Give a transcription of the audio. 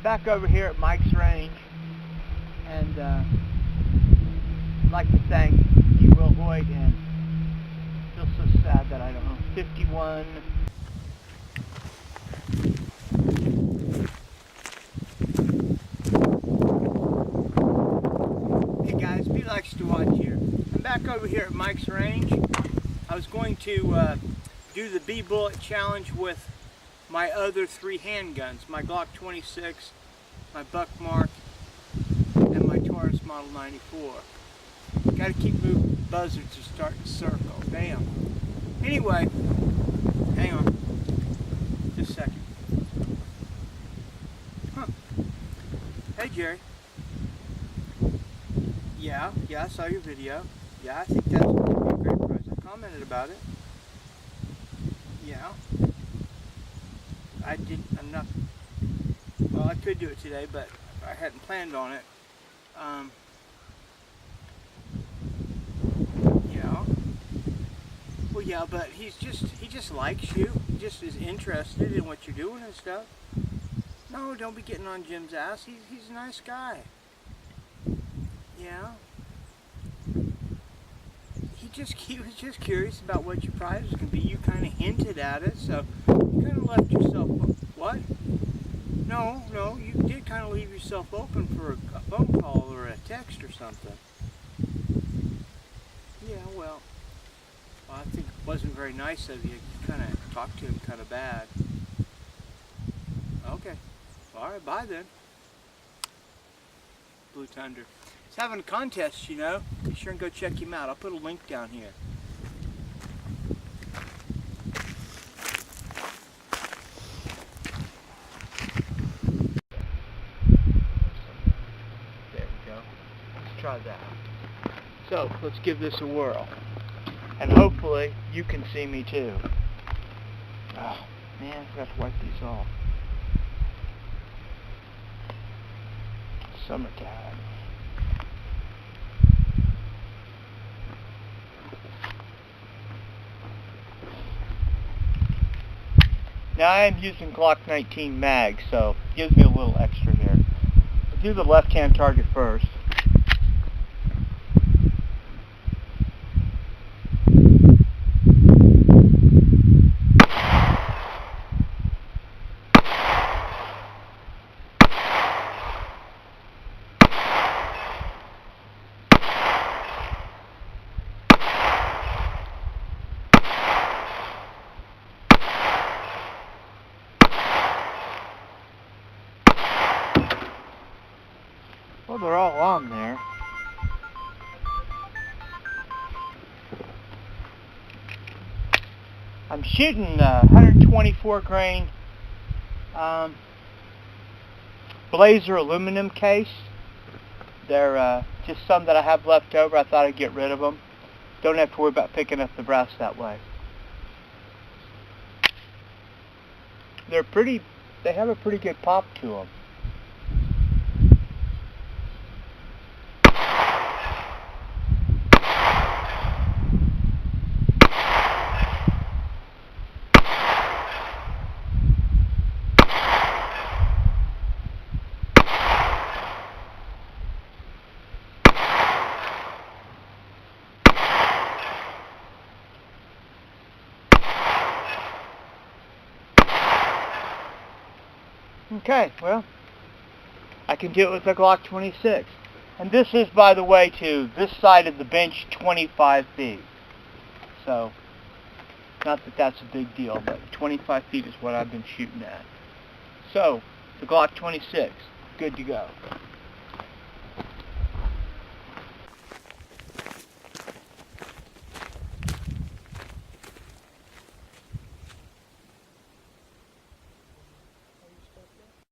back over here at Mike's range, and I'd like to thank Will Hoyt, and I feel so sad that I don't know, 51. Hey guys, Bee likes to watch here. I'm back over here at Mike's range. I was going to do the Bee Bullet challenge with my other 3 handguns, my Glock 26, my Buckmark, and my Taurus Model 94. Got to keep moving buzzards to start to circle. Damn. Anyway, hang on. Just a second. Huh. Hey Jerry. Yeah, I saw your video. Yeah, I think that's going to be a great prize. I commented about it. Yeah. I'm not, well, I could do it today, but I hadn't planned on it. Yeah. Well, yeah, but he just likes you. He just is interested in what you're doing and stuff. No, don't be getting on Jim's ass. He's a nice guy. Yeah. He was just curious about what your prize was going to be. You kind of hinted at it, so you kind of left yourself. What? No, you did kind of leave yourself open for a phone call or a text or something. Yeah, well, I think it wasn't very nice of you. You kind of talked to him kind of bad. Okay. All right, bye then. Blue Tunder. He's having a contest, you know. Be sure and go check him out. I'll put a link down here. There we go. Let's try that. So, let's give this a whirl. And hopefully, you can see me too. Oh, man, I forgot to wipe these off. Summertime. Now I am using Glock 19 mag, so it gives me a little extra here. I'll do the left-hand target first. Well, they're all on there. I'm shooting 124 grain Blazer aluminum case. They're just some that I have left over. I thought I'd get rid of them. Don't have to worry about picking up the brass that way. They're pretty, they have a pretty good pop to them. Okay, well, I can do it with the Glock 26. And this is, by the way, to this side of the bench, 25 feet. So, not that that's a big deal, but 25 feet is what I've been shooting at. So, the Glock 26, good to go.